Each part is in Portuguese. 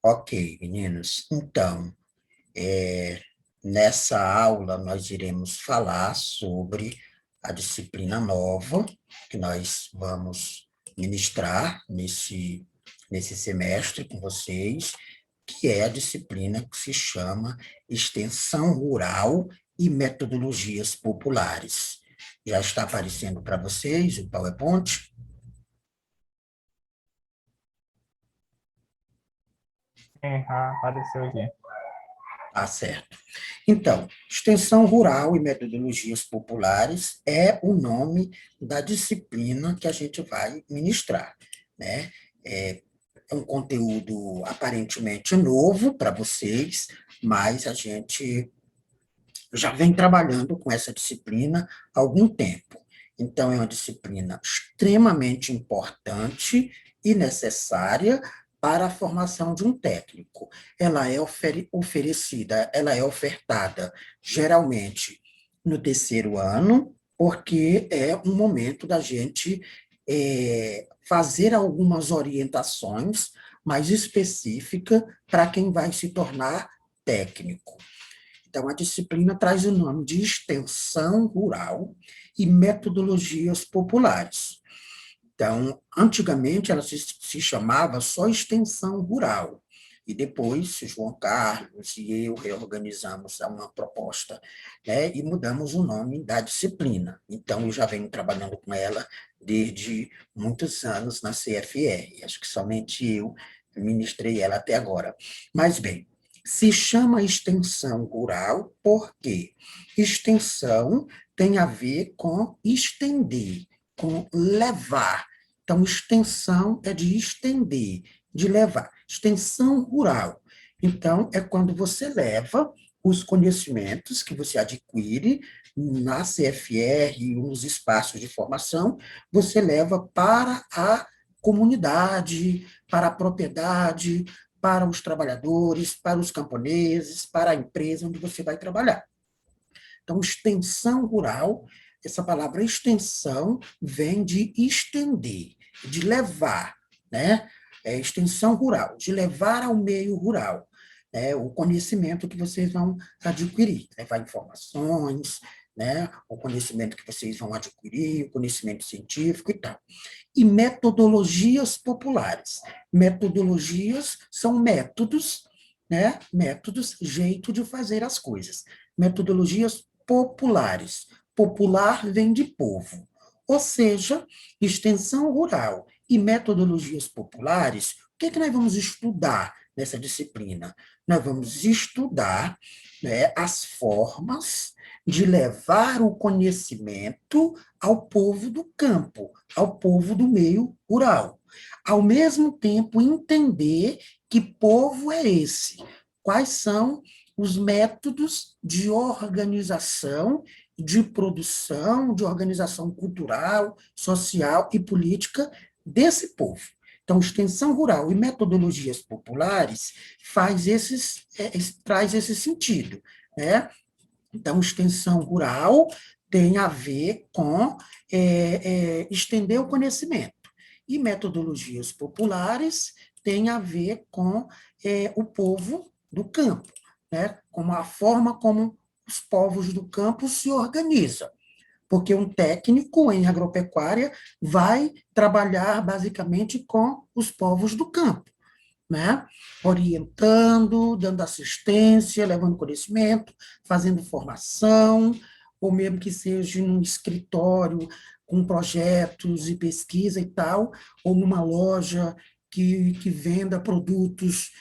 Ok, meninos. Então, nessa aula nós iremos falar sobre a disciplina nova que nós vamos ministrar nesse semestre com vocês, que é a disciplina que se chama Extensão Rural e Metodologias Populares. Já está aparecendo para vocês o PowerPoint? Apareceu aqui. Tá certo. Então, extensão rural e metodologias populares é o nome da disciplina que a gente vai ministrar, né? É um conteúdo aparentemente novo para vocês, mas a gente já vem trabalhando com essa disciplina há algum tempo. Então, é uma disciplina extremamente importante e necessária para a formação de um técnico. Ela é oferecida, ela é ofertada geralmente no terceiro ano, porque é um momento da gente fazer algumas orientações mais específicas para quem vai se tornar técnico. Então, a disciplina traz o nome de extensão rural e metodologias populares. Então, antigamente ela se chamava só extensão rural. E depois, João Carlos e eu reorganizamos uma proposta, né, e mudamos o nome da disciplina. Então, eu já venho trabalhando com ela desde muitos anos na CFR. Acho que somente eu ministrei ela até agora. Mas, bem, se chama extensão rural porque extensão tem a ver com estender, com levar. Então, extensão é de estender, de levar. Extensão rural. Então, é quando você leva os conhecimentos que você adquire na CFR, nos espaços de formação, você leva para a comunidade, para a propriedade, para os trabalhadores, para os camponeses, para a empresa onde você vai trabalhar. Então, extensão rural, essa palavra extensão vem de estender, de levar, né? Extensão rural, de levar ao meio rural, né? O conhecimento que vocês vão adquirir, levar informações, né? O conhecimento que vocês vão adquirir, o conhecimento científico e tal. E metodologias populares. Metodologias são métodos, né? Métodos, jeito de fazer as coisas. Metodologias populares. Popular vem de povo. Ou seja, extensão rural e metodologias populares, o que é que nós vamos estudar nessa disciplina? Nós vamos estudar, né, as formas de levar o conhecimento ao povo do campo, ao povo do meio rural. Ao mesmo tempo, entender que povo é esse, quais são os métodos de organização, de produção, de organização cultural, social e política desse povo. Então, extensão rural e metodologias populares traz esse sentido, né? Então, extensão rural tem a ver com estender o conhecimento. E metodologias populares tem a ver com o povo do campo, né? Com a forma como os povos do campo se organizam. Porque um técnico em agropecuária vai trabalhar basicamente com os povos do campo, né? Orientando, dando assistência, levando conhecimento, fazendo formação, ou mesmo que seja num escritório com projetos e pesquisa e tal, ou numa loja que venda produtos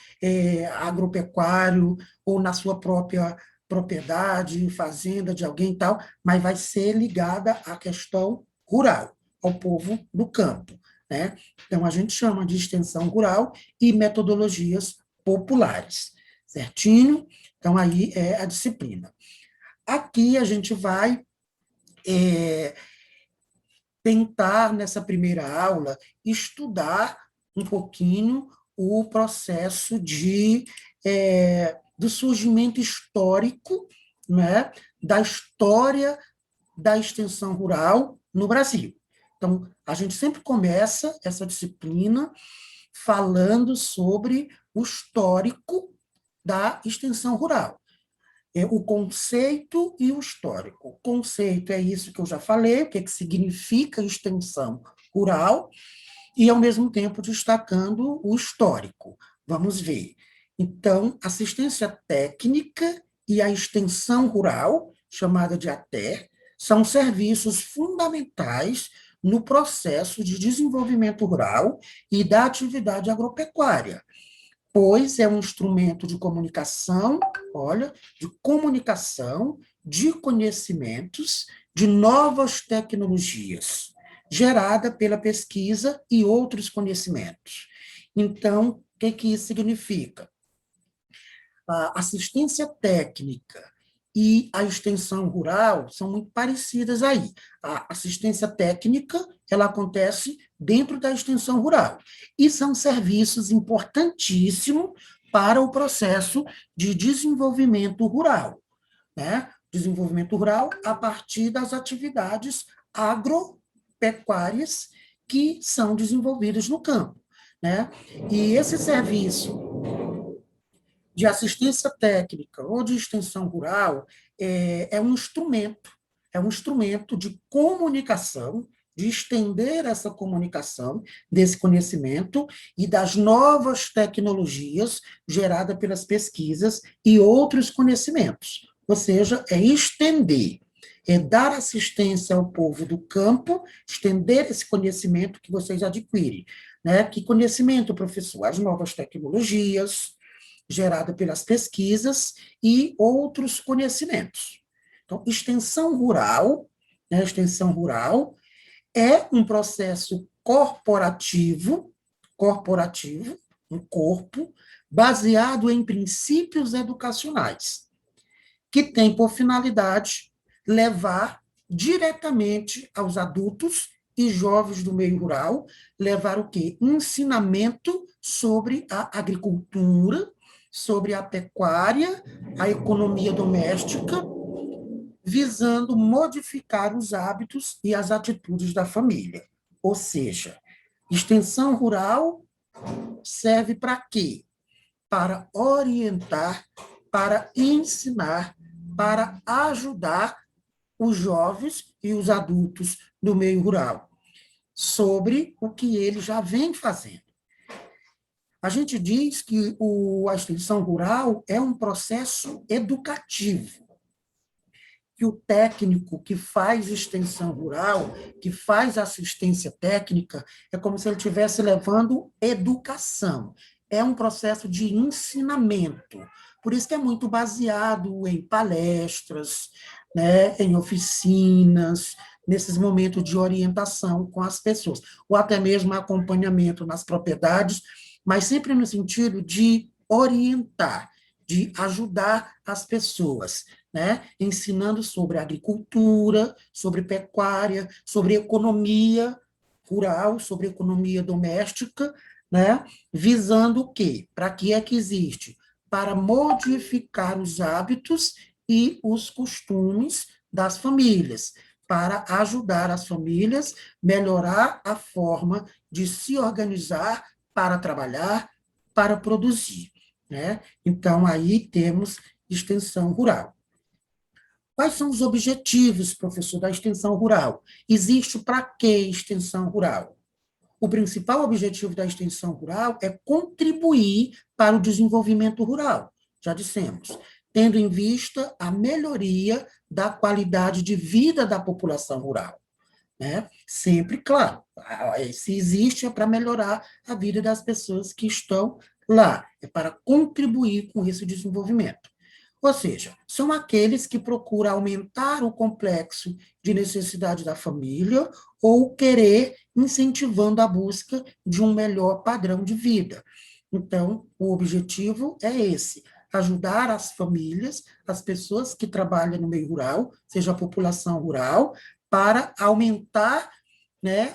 agropecuário, ou na sua própria propriedade, fazenda de alguém e tal, mas vai ser ligada à questão rural, ao povo do campo, né? Então, a gente chama de extensão rural e metodologias populares, certinho? Então, aí é a disciplina. Aqui a gente vai tentar, nessa primeira aula, estudar um pouquinho o processo do surgimento histórico, né, da história da extensão rural no Brasil. Então, a gente sempre começa essa disciplina falando sobre o histórico da extensão rural. O conceito e o histórico. O conceito é isso que eu já falei, o que significa extensão rural, e, ao mesmo tempo, destacando o histórico. Vamos ver. Então, assistência técnica e a extensão rural, chamada de ATER, são serviços fundamentais no processo de desenvolvimento rural e da atividade agropecuária, pois é um instrumento de comunicação, olha, de comunicação, de conhecimentos, de novas tecnologias, gerada pela pesquisa e outros conhecimentos. Então, o que isso significa? A assistência técnica e a extensão rural são muito parecidas aí. A assistência técnica, ela acontece dentro da extensão rural, e são serviços importantíssimos para o processo de desenvolvimento rural, né? Desenvolvimento rural a partir das atividades agropecuárias que são desenvolvidas no campo, né? E esse serviço de assistência técnica ou de extensão rural é um instrumento de comunicação, de estender essa comunicação desse conhecimento e das novas tecnologias geradas pelas pesquisas e outros conhecimentos. Ou seja, é estender, é dar assistência ao povo do campo, estender esse conhecimento que vocês adquirem. Né? Que conhecimento, professor? As novas tecnologias, gerada pelas pesquisas e outros conhecimentos. Então, extensão rural, né, extensão rural é um processo corporativo, um corpo, baseado em princípios educacionais, que tem por finalidade levar diretamente aos adultos e jovens do meio rural, levar o quê? Ensinamento sobre a agricultura, sobre a pecuária, a economia doméstica, visando modificar os hábitos e as atitudes da família. Ou seja, extensão rural serve para quê? Para orientar, para ensinar, para ajudar os jovens e os adultos do meio rural sobre o que ele já vem fazendo. A gente diz que a extensão rural é um processo educativo, que o técnico que faz extensão rural, que faz assistência técnica, é como se ele estivesse levando educação. É um processo de ensinamento. Por isso que é muito baseado em palestras, né, em oficinas, nesses momentos de orientação com as pessoas, ou até mesmo acompanhamento nas propriedades, mas sempre no sentido de orientar, de ajudar as pessoas, né? Ensinando sobre agricultura, sobre pecuária, sobre economia rural, sobre economia doméstica, né? Visando o quê? Para que é que existe? Para modificar os hábitos e os costumes das famílias, para ajudar as famílias a melhorar a forma de se organizar para trabalhar, para produzir, né? Então, aí temos extensão rural. Quais são os objetivos, professor, da extensão rural? Existe para que extensão rural? O principal objetivo da extensão rural é contribuir para o desenvolvimento rural, já dissemos, tendo em vista a melhoria da qualidade de vida da população rural. Né? Sempre, claro, se existe é para melhorar a vida das pessoas que estão lá, é para contribuir com esse desenvolvimento. Ou seja, são aqueles que procuram aumentar o complexo de necessidade da família ou querer incentivando a busca de um melhor padrão de vida. Então, o objetivo é esse: ajudar as famílias, as pessoas que trabalham no meio rural, seja a população rural, para aumentar, né,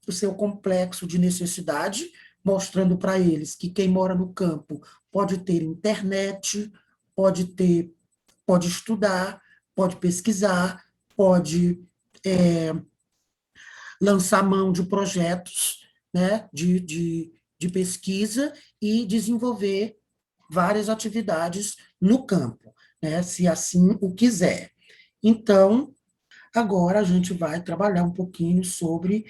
o seu complexo de necessidade, mostrando para eles que quem mora no campo pode ter internet, pode estudar, pode pesquisar, pode lançar mão de projetos, né, de de pesquisa e desenvolver várias atividades no campo, né, se assim o quiser. Então, agora a gente vai trabalhar um pouquinho sobre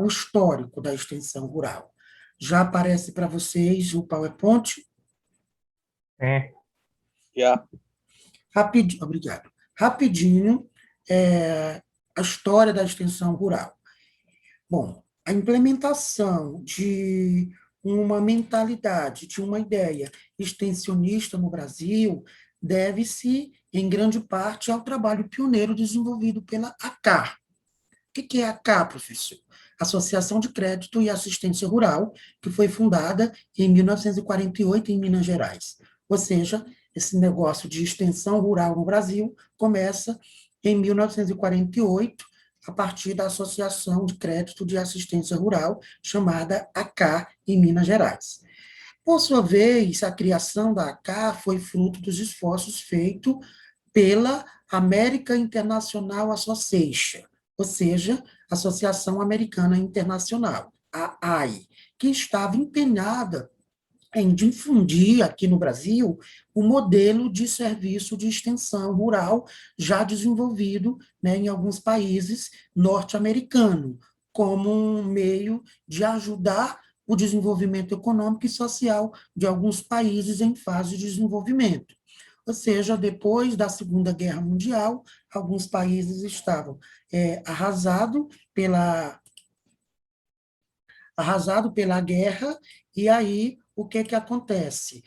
o histórico da extensão rural. Já aparece para vocês o PowerPoint? É, Já. Rapidinho, obrigado. Rapidinho, a história da extensão rural. Bom, a implementação de uma mentalidade, de uma ideia extensionista no Brasil, deve-se, em grande parte, ao trabalho pioneiro desenvolvido pela ACAR. O que é a ACAR, professor? Associação de Crédito e Assistência Rural, que foi fundada em 1948 em Minas Gerais. Ou seja, esse negócio de extensão rural no Brasil começa em 1948, a partir da Associação de Crédito de Assistência Rural, chamada ACAR, em Minas Gerais. Por sua vez, a criação da ACAR foi fruto dos esforços feitos pela American International Association, ou seja, Associação Americana Internacional, a AI, que estava empenhada em difundir aqui no Brasil o modelo de serviço de extensão rural já desenvolvido, né, em alguns países norte-americanos, como um meio de ajudar o desenvolvimento econômico e social de alguns países em fase de desenvolvimento. Ou seja, depois da Segunda Guerra Mundial, alguns países estavam arrasado pela guerra, e aí o que que acontece?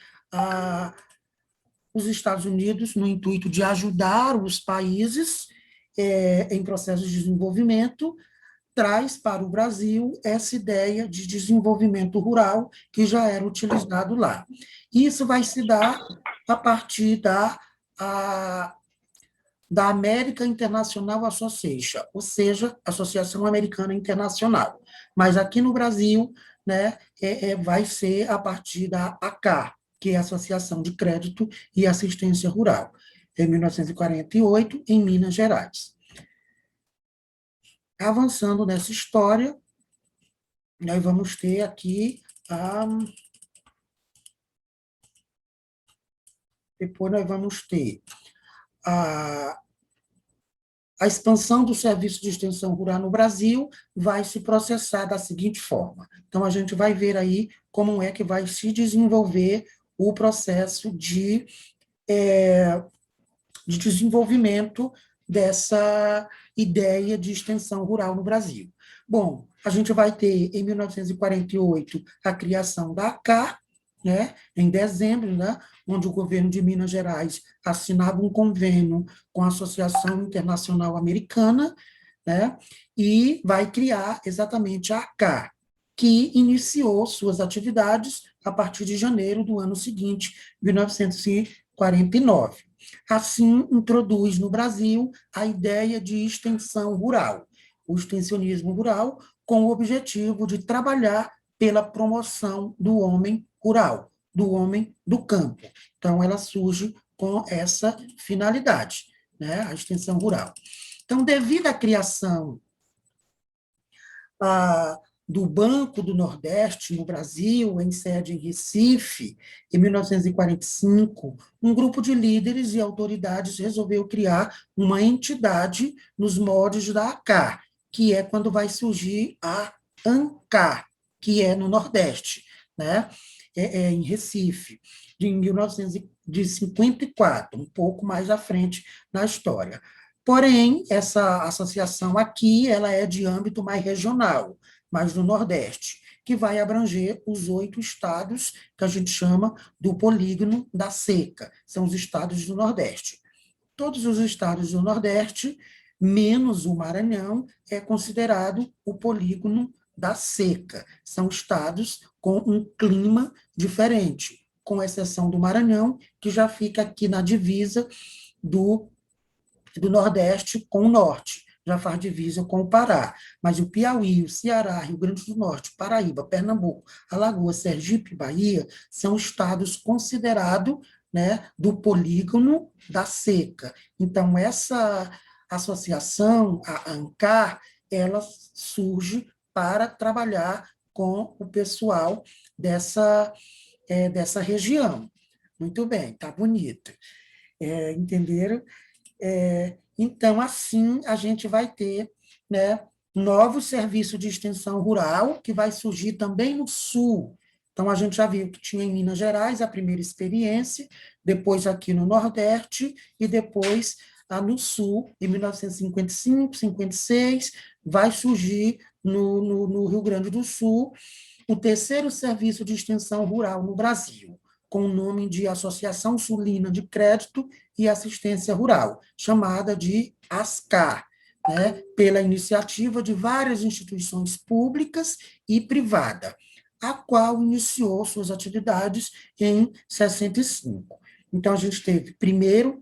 Os Estados Unidos, no intuito de ajudar os países em processo de desenvolvimento, traz para o Brasil essa ideia de desenvolvimento rural que já era utilizado lá. Isso vai se dar a partir a, da American International Association, ou seja, Associação Americana Internacional. Mas aqui no Brasil, né, vai ser a partir da ACAR, que é a Associação de Crédito e Assistência Rural, em 1948, em Minas Gerais. Avançando nessa história, nós vamos ter aqui depois nós vamos ter a, a expansão do serviço de extensão rural no Brasil vai se processar da seguinte forma. Então, a gente vai ver aí como é que vai se desenvolver o processo de desenvolvimento dessa ideia de extensão rural no Brasil. Bom, a gente vai ter, em 1948, a criação da ACAR, né, em dezembro, né, onde o governo de Minas Gerais assinava um convênio com a Associação Internacional Americana, né, e vai criar exatamente a ACAR, que iniciou suas atividades a partir de janeiro do ano seguinte, 1949. Assim, introduz no Brasil a ideia de extensão rural, o extensionismo rural, com o objetivo de trabalhar pela promoção do homem rural, do homem do campo. Então, ela surge com essa finalidade, né, a extensão rural. Então, devido à criação do Banco do Nordeste no Brasil, em sede em Recife, em 1945, um grupo de líderes e autoridades resolveu criar uma entidade nos moldes da ACAR, que é quando vai surgir a ANCAR, que é no Nordeste, né? Em Recife, em 1954, um pouco mais à frente na história. Porém, essa associação aqui, ela é de âmbito mais regional, mais do Nordeste, que vai abranger os 8 estados que a gente chama do polígono da seca, são os estados do Nordeste. Todos os estados do Nordeste, menos o Maranhão, é considerado o polígono da seca. São estados com um clima diferente, com exceção do Maranhão, que já fica aqui na divisa do Nordeste com o Norte, já faz divisa com o Pará. Mas o Piauí, o Ceará, Rio Grande do Norte, Paraíba, Pernambuco, Alagoas, Sergipe e Bahia são estados considerados, né, do polígono da seca. Então, essa associação, a ANCAR, ela surge para trabalhar com o pessoal dessa, dessa região. Muito bem, está bonito. Entenderam? Então, assim, a gente vai ter, né, novos serviços de extensão rural, que vai surgir também no Sul. Então, a gente já viu que tinha em Minas Gerais a primeira experiência, depois aqui no Nordeste, e depois no Sul, em 1955, 56, vai surgir no Rio Grande do Sul o terceiro serviço de extensão rural no Brasil, com o nome de Associação Sulina de Crédito e Assistência Rural, chamada de ASCAR, né, pela iniciativa de várias instituições públicas e privadas, a qual iniciou suas atividades em 65. Então, a gente teve, primeiro,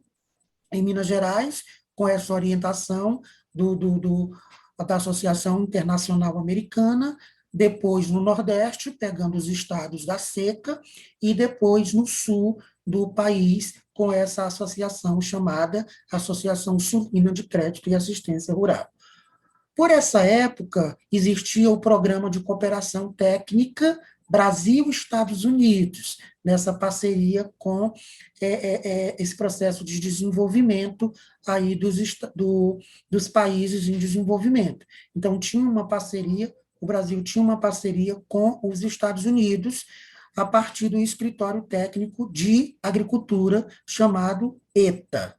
em Minas Gerais, com essa orientação da Associação Internacional Americana, depois no Nordeste, pegando os estados da seca, e depois no Sul do país, com essa associação chamada Associação Sulina de Crédito e Assistência Rural. Por essa época, existia o Programa de Cooperação Técnica Brasil-Estados Unidos, nessa parceria com esse processo de desenvolvimento aí dos países em desenvolvimento. Então, tinha uma parceria, o Brasil tinha uma parceria com os Estados Unidos, a partir do Escritório Técnico de Agricultura, chamado ETA,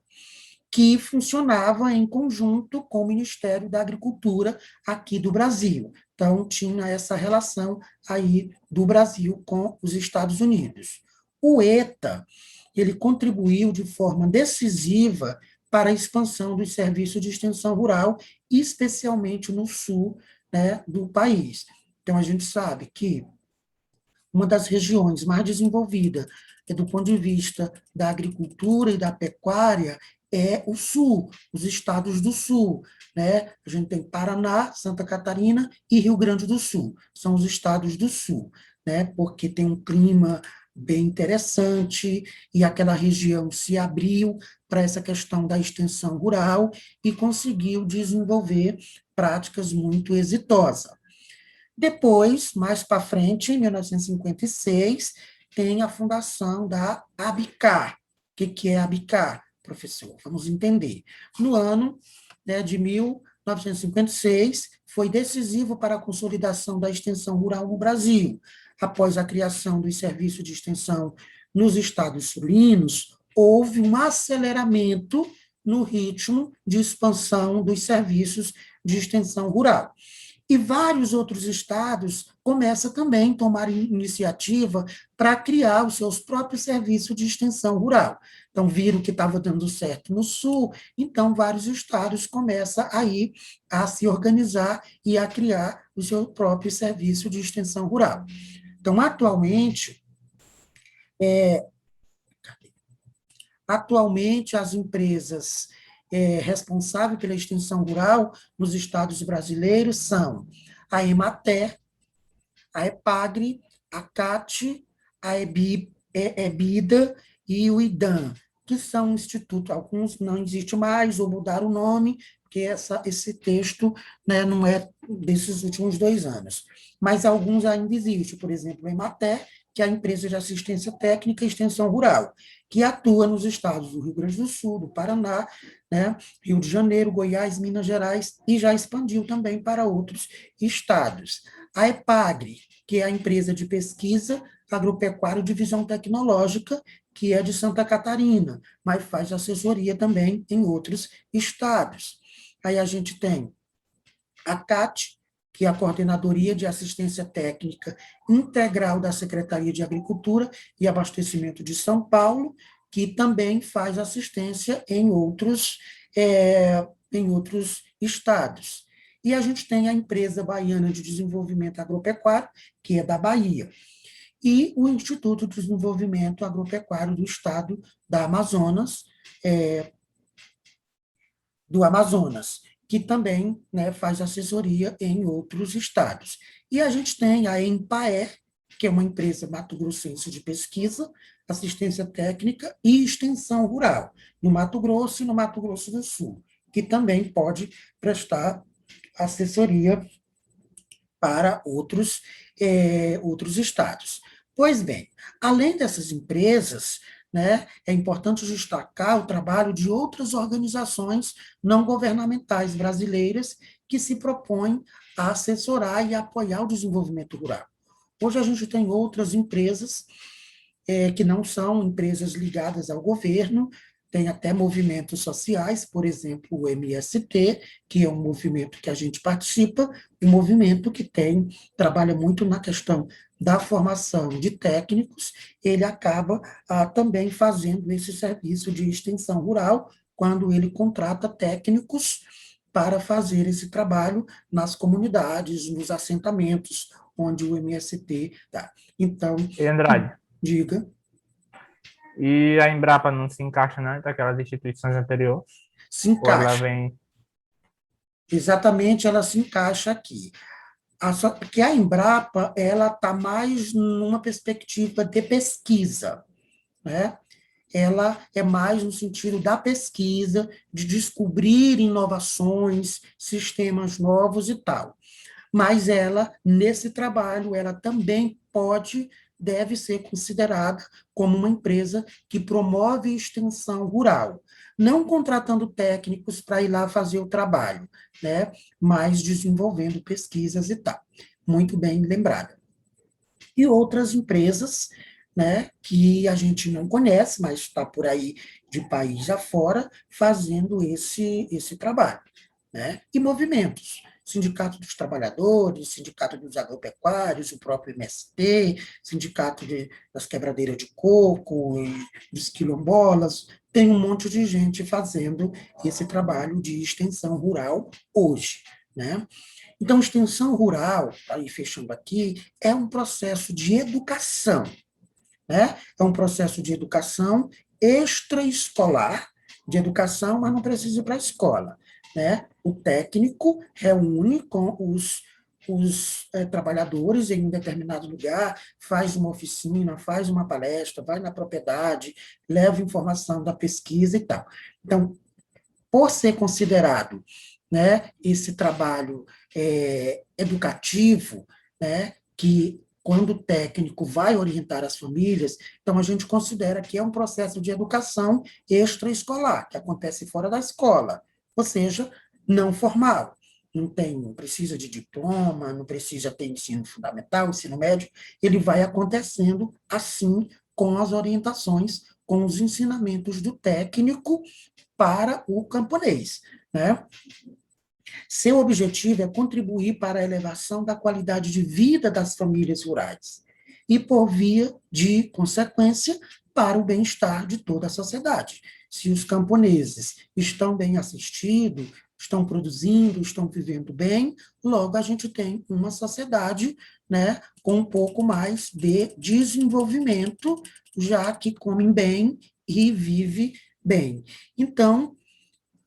que funcionava em conjunto com o Ministério da Agricultura aqui do Brasil. Então, tinha essa relação aí do Brasil com os Estados Unidos. O ETA, ele contribuiu de forma decisiva para a expansão dos serviços de extensão rural, especialmente no sul, né, do país. Então, a gente sabe que uma das regiões mais desenvolvidas, do ponto de vista da agricultura e da pecuária, é o Sul, os estados do Sul, né? A gente tem Paraná, Santa Catarina e Rio Grande do Sul, são os estados do Sul, né? Porque tem um clima bem interessante e aquela região se abriu para essa questão da extensão rural e conseguiu desenvolver práticas muito exitosas. Depois, mais para frente, em 1956, tem a fundação da ABICAR. O que é a ABICAR, professor? Vamos entender. No ano, né, de 1956, foi decisivo para a consolidação da extensão rural no Brasil. Após a criação dos serviços de extensão nos estados sulinos, houve um aceleramento no ritmo de expansão dos serviços de extensão rural. E vários outros estados começam também a tomar iniciativa para criar os seus próprios serviços de extensão rural. Então, viram que estava dando certo no Sul, então vários estados começam aí a se organizar e a criar o seu próprio serviço de extensão rural. Então, atualmente as empresas responsáveis pela extensão rural nos estados brasileiros são a Emater, a EPAGRE, a CAT, a EBIDA e o IDAM, que são institutos, alguns não existem mais, ou mudaram o nome, porque esse texto, né, não é desses últimos 2 anos. Mas alguns ainda existem, por exemplo, a Emater, que é a empresa de assistência técnica e extensão rural, que atua nos estados do Rio Grande do Sul, do Paraná, né, Rio de Janeiro, Goiás, Minas Gerais, e já expandiu também para outros estados. A EPAGRE, que é a empresa de pesquisa agropecuária e divisão tecnológica, que é de Santa Catarina, mas faz assessoria também em outros estados. Aí a gente tem a CAT, que é a Coordenadoria de Assistência Técnica Integral da Secretaria de Agricultura e Abastecimento de São Paulo, que também faz assistência em outros estados. E a gente tem a Empresa Baiana de Desenvolvimento Agropecuário, que é da Bahia, e o Instituto de Desenvolvimento Agropecuário do Estado do Amazonas, que também, né, faz assessoria em outros estados. E a gente tem a EMPAER, que é uma empresa mato-grossense de pesquisa, assistência técnica e extensão rural, no Mato Grosso e no Mato Grosso do Sul, que também pode prestar assessoria para outros estados. Pois bem, além dessas empresas, né, é importante destacar o trabalho de outras organizações não governamentais brasileiras que se propõem a assessorar e apoiar o desenvolvimento rural. Hoje a gente tem outras empresas que não são empresas ligadas ao governo, tem até movimentos sociais, por exemplo, o MST, que é um movimento que a gente participa, um movimento que trabalha muito na questão da formação de técnicos, ele acaba também fazendo esse serviço de extensão rural, quando ele contrata técnicos para fazer esse trabalho nas comunidades, nos assentamentos, onde o MST está. Então, E Andrade, diga. e a Embrapa não se encaixa, né, daquelas instituições anteriores? Se Ou ela encaixa. vem... Exatamente, ela se encaixa aqui. Que a Embrapa ela está mais numa perspectiva de pesquisa, né? Ela é mais no sentido da pesquisa, de descobrir inovações, sistemas novos e tal. Mas ela, nesse trabalho, ela também deve ser considerada como uma empresa que promove extensão rural, não contratando técnicos para ir lá fazer o trabalho, né, mas desenvolvendo pesquisas e tal. Muito bem lembrada. E outras empresas, né, que a gente não conhece, mas está por aí de país afora, fazendo esse trabalho, né? E movimentos, Sindicato dos Trabalhadores, Sindicato dos Agropecuários, o próprio MST, das Quebradeiras de Coco, e dos quilombolas, tem um monte de gente fazendo esse trabalho de extensão rural hoje, né? Então, extensão rural, aí fechando aqui, é um processo de educação, né? É um processo de educação extraescolar, de educação, mas não precisa ir para a escola, né? O técnico reúne com os trabalhadores em um determinado lugar, faz uma oficina, faz uma palestra, vai na propriedade, leva informação da pesquisa e tal. Então, por ser considerado, né, esse trabalho educativo, né, que quando o técnico vai orientar as famílias, então a gente considera que é um processo de educação extraescolar, que acontece fora da escola, ou seja, não formal. Não precisa de diploma, não precisa ter ensino fundamental, ensino médio, ele vai acontecendo assim, com as orientações, com os ensinamentos do técnico para o camponês, né? Seu objetivo é contribuir para a elevação da qualidade de vida das famílias rurais e, por via de consequência, para o bem-estar de toda a sociedade. Se os camponeses estão bem assistidos, estão produzindo, estão vivendo bem, logo a gente tem uma sociedade, né, com um pouco mais de desenvolvimento, já que comem bem e vive bem. Então,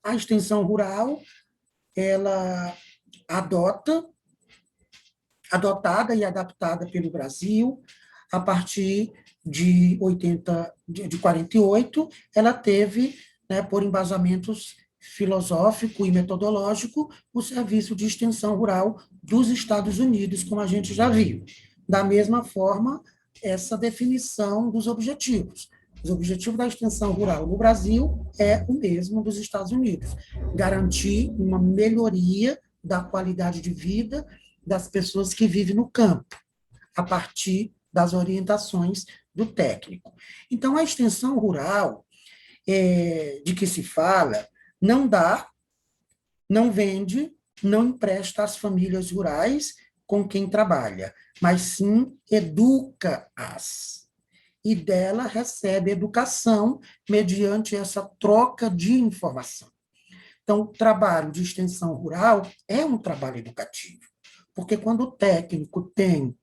a extensão rural, ela adota, adotada e adaptada pelo Brasil, a partir de 48, ela teve, né, por embasamentos filosófico e metodológico, o Serviço de Extensão Rural dos Estados Unidos, como a gente já viu. Da mesma forma, essa definição dos objetivos. Os objetivos da extensão rural no Brasil é o mesmo dos Estados Unidos: garantir uma melhoria da qualidade de vida das pessoas que vivem no campo, a partir das orientações do técnico. Então, a extensão rural, de que se fala, não dá, não vende, não empresta às famílias rurais com quem trabalha, mas sim educa-as. E dela recebe educação mediante essa troca de informação. Então, o trabalho de extensão rural é um trabalho educativo, porque quando o técnico tem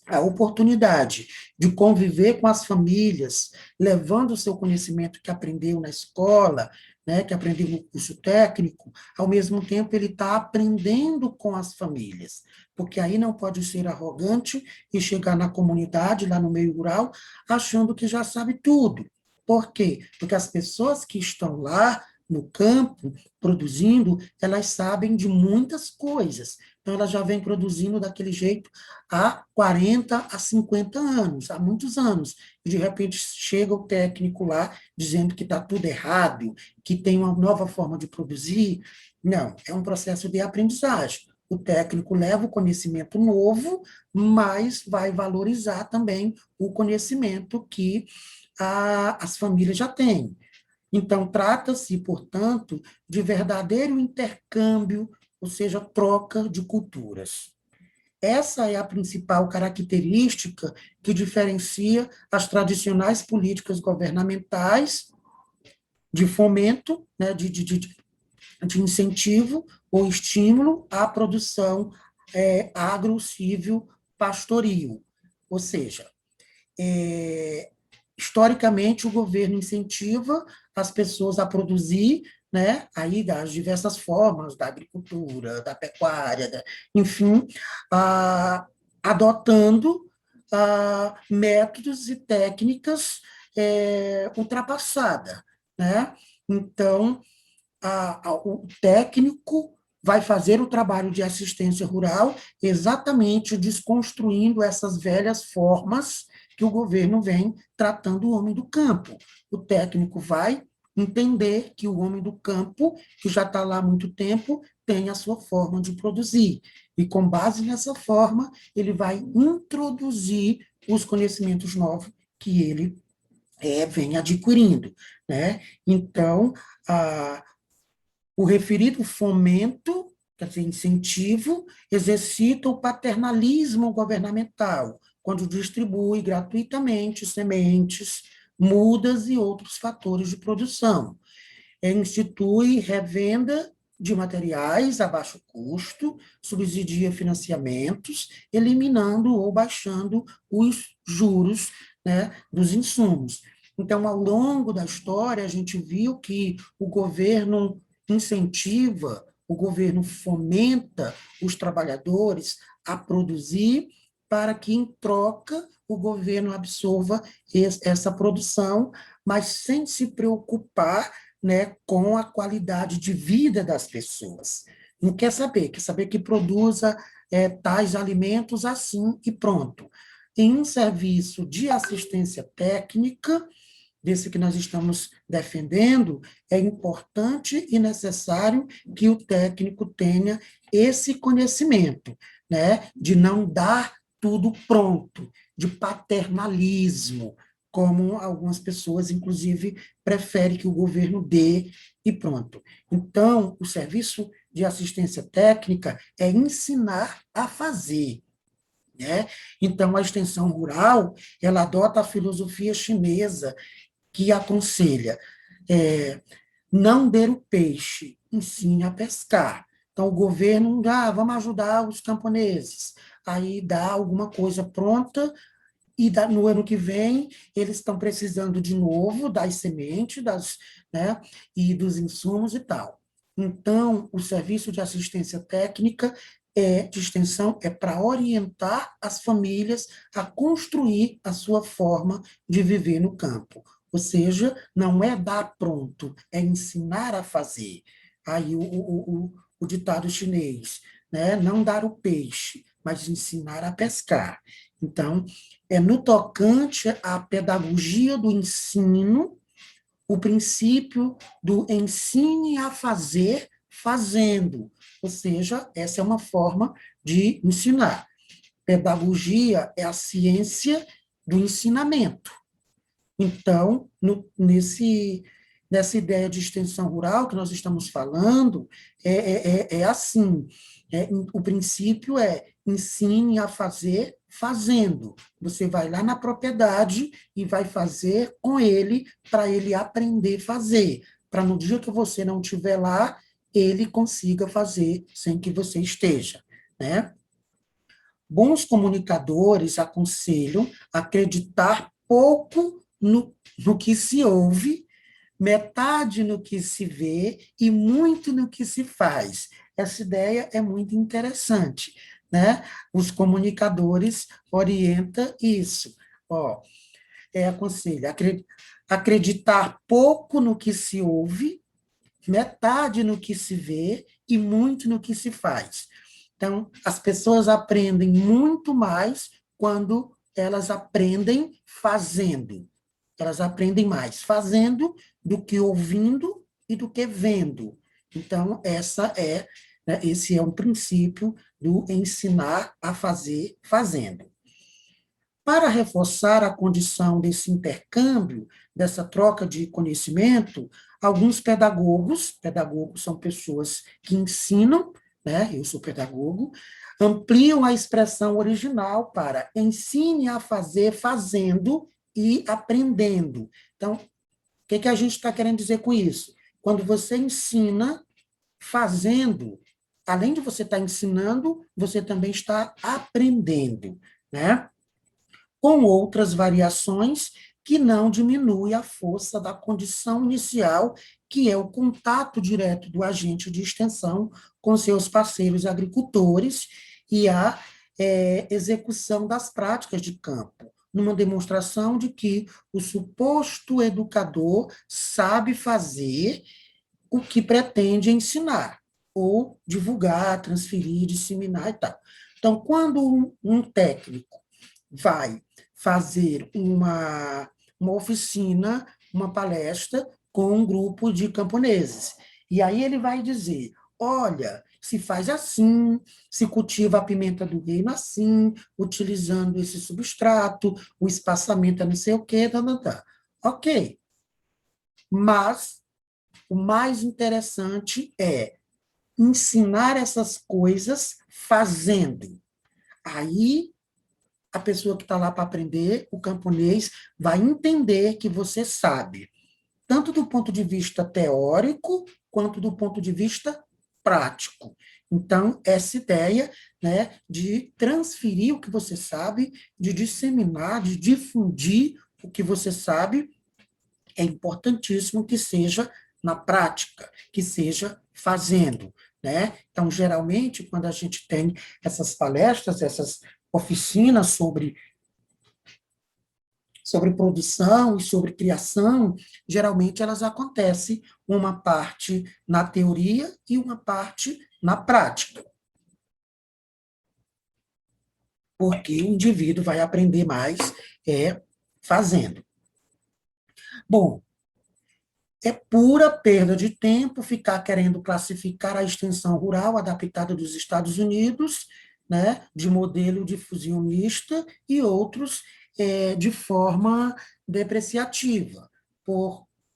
a oportunidade de conviver com as famílias, levando o seu conhecimento que aprendeu na escola, né, que aprendeu no curso técnico, ao mesmo tempo ele está aprendendo com as famílias, porque aí não pode ser arrogante e chegar na comunidade, lá no meio rural, achando que já sabe tudo. Por quê? Porque as pessoas que estão lá no campo, produzindo, elas sabem de muitas coisas, Então, ela já vem produzindo daquele jeito há 40 a 50 anos, há muitos anos. E, de repente, chega o técnico lá dizendo que está tudo errado, que tem uma nova forma de produzir. Não, é um processo de aprendizagem. O técnico leva o conhecimento novo, mas vai valorizar também o conhecimento que as famílias já têm. Então, trata-se, portanto, de verdadeiro intercâmbio, ou seja, troca de culturas. Essa é a principal característica que diferencia as tradicionais políticas governamentais de fomento, né, de incentivo ou estímulo à produção agro-cívil pastoril. Ou seja, é, historicamente, o governo incentiva as pessoas a produzir, né, aí das diversas formas, da agricultura, da pecuária, enfim, adotando métodos e técnicas ultrapassadas, né? Então, o técnico vai fazer o trabalho de assistência rural exatamente desconstruindo essas velhas formas que o governo vem tratando o homem do campo. O técnico vai entender que o homem do campo, que já está lá há muito tempo, tem a sua forma de produzir. E, com base nessa forma, ele vai introduzir os conhecimentos novos que ele vem adquirindo. Né? Então, o referido fomento, quer dizer, incentivo, exercita o paternalismo governamental, quando distribui gratuitamente sementes, mudas e outros fatores de produção. Institui revenda de materiais a baixo custo, subsidia financiamentos, eliminando ou baixando os juros, né, dos insumos. Então, ao longo da história, a gente viu que o governo incentiva, o governo fomenta os trabalhadores a produzir para que, em troca, o governo absorva essa produção, mas sem se preocupar, né, com a qualidade de vida das pessoas. Não quer saber que produza tais alimentos assim e pronto. Em um serviço de assistência técnica, desse que nós estamos defendendo, é importante e necessário que o técnico tenha esse conhecimento, né, de não dar tudo pronto, de paternalismo, como algumas pessoas, inclusive, preferem que o governo dê e pronto. Então, o serviço de assistência técnica é ensinar a fazer, né? Então, a extensão rural, ela adota a filosofia chinesa, que aconselha não dê o peixe, ensine a pescar. Então, o governo, vamos ajudar os camponeses. Aí dá alguma coisa pronta, e no ano que vem eles estão precisando de novo das sementes, né, e dos insumos e tal. Então, o serviço de assistência técnica de extensão é para orientar as famílias a construir a sua forma de viver no campo. Ou seja, não é dar pronto, é ensinar a fazer. Aí o ditado chinês, né? Não dar o peixe, mas ensinar a pescar. Então, no tocante à pedagogia do ensino, o princípio do ensine a fazer fazendo, ou seja, essa é uma forma de ensinar. Pedagogia é a ciência do ensinamento. Então, nessa ideia de extensão rural que nós estamos falando, é assim, o princípio é ensine a fazer fazendo. Você vai lá na propriedade e vai fazer com ele para ele aprender a fazer, para no dia que você não estiver lá, ele consiga fazer sem que você esteja, né? Bons comunicadores aconselham acreditar pouco no que se ouve, metade no que se vê e muito no que se faz. Essa ideia é muito interessante, né? Os comunicadores orientam isso. Ó, aconselha acreditar pouco no que se ouve, metade no que se vê e muito no que se faz. Então, as pessoas aprendem muito mais quando elas aprendem fazendo. Elas aprendem mais fazendo do que ouvindo e do que vendo. Então, esse é um princípio do ensinar a fazer fazendo. Para reforçar a condição desse intercâmbio, dessa troca de conhecimento, alguns pedagogos são pessoas que ensinam, né? Eu sou pedagogo, ampliam a expressão original para ensine a fazer fazendo e aprendendo. Então, o que a gente está querendo dizer com isso? Quando você ensina fazendo, além de você estar ensinando, você também está aprendendo, né? Com outras variações que não diminui a força da condição inicial, que é o contato direto do agente de extensão com seus parceiros agricultores e a execução das práticas de campo, numa demonstração de que o suposto educador sabe fazer o que pretende ensinar, ou divulgar, transferir, disseminar e tal. Então, quando um técnico vai fazer uma oficina, uma palestra com um grupo de camponeses. E aí ele vai dizer, olha, se faz assim, se cultiva a pimenta do reino assim, utilizando esse substrato, o espaçamento é não sei o quê, tá, tá, tá. Ok, mas o mais interessante é ensinar essas coisas fazendo. Aí a pessoa que está lá para aprender, o camponês, vai entender que você sabe, tanto do ponto de vista teórico, quanto do ponto de vista prático. Então, essa ideia, né, de transferir o que você sabe, de disseminar, de difundir o que você sabe, é importantíssimo que seja na prática, que seja fazendo, né? Então, geralmente, quando a gente tem essas palestras, essas oficinas sobre produção e sobre criação, geralmente elas acontecem uma parte na teoria e uma parte na prática, porque o indivíduo vai aprender mais fazendo. Bom, é pura perda de tempo ficar querendo classificar a extensão rural adaptada dos Estados Unidos, né, de modelo difusionista e outros de forma depreciativa,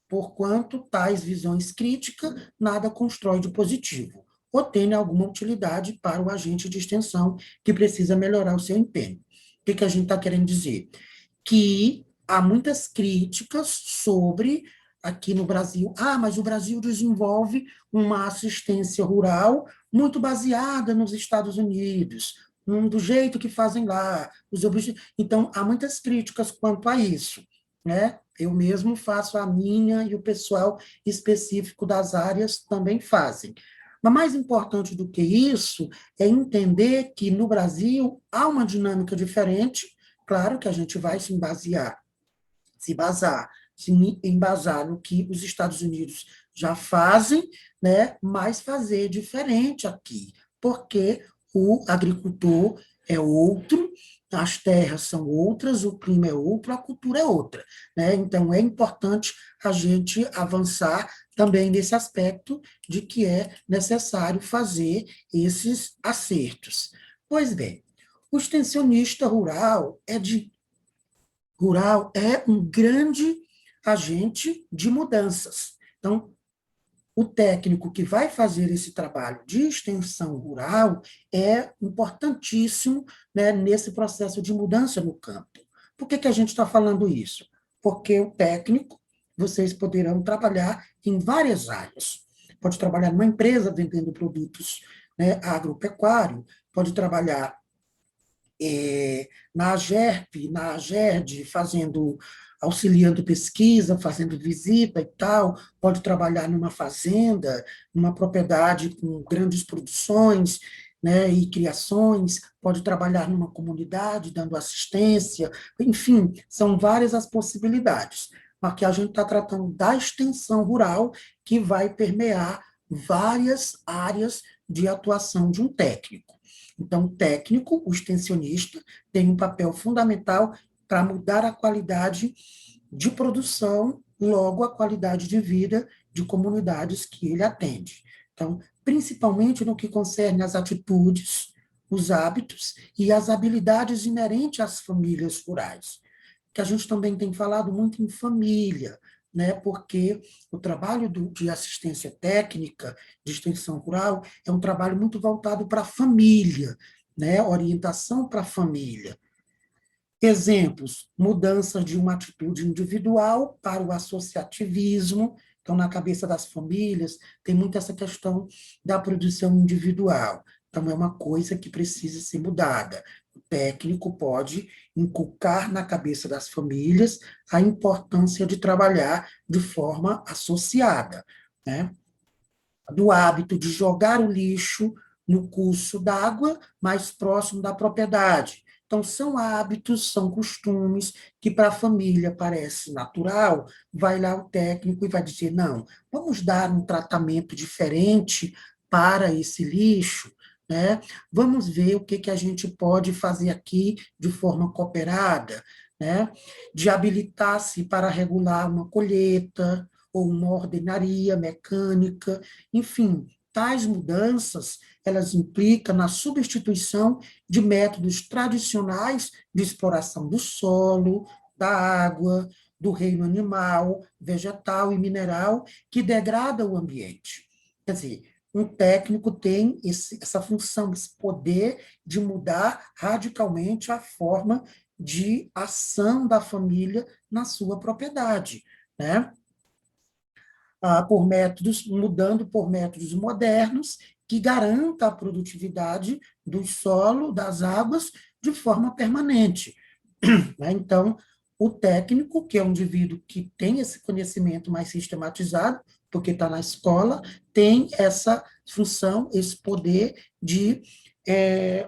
porquanto tais visões críticas nada constrói de positivo, ou tem alguma utilidade para o agente de extensão que precisa melhorar o seu empenho. O que a gente está querendo dizer? Que há muitas críticas sobre aqui no Brasil. Ah, mas o Brasil desenvolve uma assistência rural muito baseada nos Estados Unidos, do jeito que fazem lá. Então, há muitas críticas quanto a isso, né? Eu mesmo faço a minha e o pessoal específico das áreas também fazem. Mas mais importante do que isso é entender que no Brasil há uma dinâmica diferente. Claro que a gente vai se embasar no que os Estados Unidos já fazem, né, mas fazer diferente aqui, porque o agricultor é outro, as terras são outras, o clima é outro, a cultura é outra, né? Então é importante a gente avançar também nesse aspecto de que é necessário fazer esses acertos. Pois bem, o extensionista rural é um grande agente de mudanças. Então, o técnico que vai fazer esse trabalho de extensão rural é importantíssimo, né, nesse processo de mudança no campo. Por que a gente está falando isso? Porque o técnico, vocês poderão trabalhar em várias áreas. Pode trabalhar numa empresa vendendo produtos, né, agropecuário, pode trabalhar na AGERP, na AGERD, auxiliando pesquisa, fazendo visita e tal, pode trabalhar numa fazenda, numa propriedade com grandes produções, né, e criações, pode trabalhar numa comunidade, dando assistência, enfim, são várias as possibilidades. Mas que a gente está tratando da extensão rural, que vai permear várias áreas de atuação de um técnico. Então, o técnico, o extensionista, tem um papel fundamental para mudar a qualidade de produção, logo a qualidade de vida de comunidades que ele atende. Então, principalmente no que concerne às atitudes, os hábitos e as habilidades inerentes às famílias rurais, que a gente também tem falado muito em família, né? Porque o trabalho de assistência técnica, de extensão rural, é um trabalho muito voltado para a família, né? Orientação para a família. Exemplos, mudança de uma atitude individual para o associativismo. Então, na cabeça das famílias, tem muito essa questão da produção individual. Então, é uma coisa que precisa ser mudada. O técnico pode inculcar na cabeça das famílias a importância de trabalhar de forma associada, né? Do hábito de jogar o lixo no curso d'água mais próximo da propriedade. Então, são hábitos, são costumes que para a família parece natural, vai lá o técnico e vai dizer, não, vamos dar um tratamento diferente para esse lixo, né? Vamos ver o que, que a gente pode fazer aqui de forma cooperada, né? De habilitar-se para regular uma colheita, ou uma ordenaria mecânica, enfim, tais mudanças, elas implicam na substituição de métodos tradicionais de exploração do solo, da água, do reino animal, vegetal e mineral, que degrada o ambiente. Quer dizer, um técnico tem essa função, esse poder de mudar radicalmente a forma de ação da família na sua propriedade, né? Por métodos, mudando por métodos modernos que garanta a produtividade do solo, das águas, de forma permanente, né? Então, o técnico, que é um indivíduo que tem esse conhecimento mais sistematizado, porque está na escola, tem essa função, esse poder de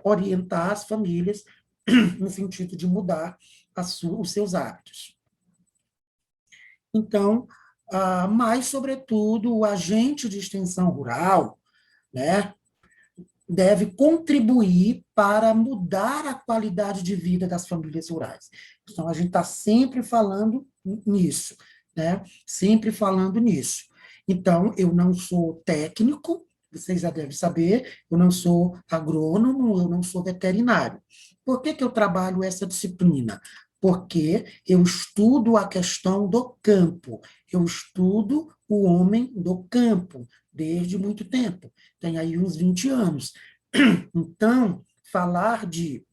orientar as famílias no sentido de mudar os seus hábitos. Então, mas, sobretudo, o agente de extensão rural, né, deve contribuir para mudar a qualidade de vida das famílias rurais. Então, a gente está sempre falando nisso, né? Sempre falando nisso. Então, eu não sou técnico, vocês já devem saber, eu não sou agrônomo, eu não sou veterinário. Por que que eu trabalho essa disciplina? Porque eu estudo a questão do campo, eu estudo o homem do campo desde muito tempo, tem aí uns 20 anos. Então, falar de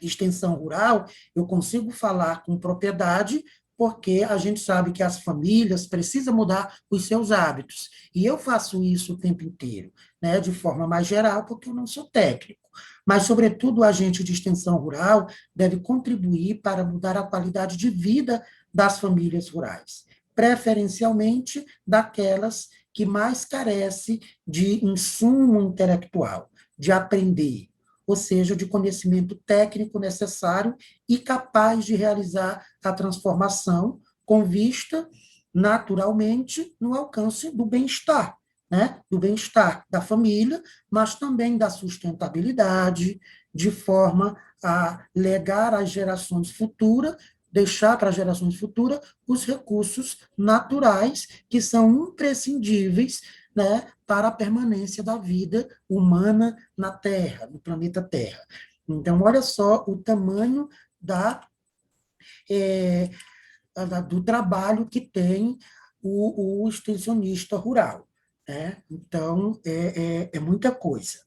extensão rural, eu consigo falar com propriedade, porque a gente sabe que as famílias precisam mudar os seus hábitos. E eu faço isso o tempo inteiro, né, de forma mais geral, porque eu não sou técnico. Mas, sobretudo, o agente de extensão rural deve contribuir para mudar a qualidade de vida das famílias rurais, preferencialmente daquelas que mais carecem de insumo intelectual, de aprender, ou seja, de conhecimento técnico necessário e capaz de realizar a transformação com vista, naturalmente, no alcance do bem-estar, né? Do bem-estar da família, mas também da sustentabilidade, de forma a legar às gerações futuras, deixar para as gerações futuras os recursos naturais que são imprescindíveis, né, para a permanência da vida humana na Terra, no planeta Terra. Então, olha só o tamanho é, do trabalho que tem o extensionista rural, né? Então, é muita coisa.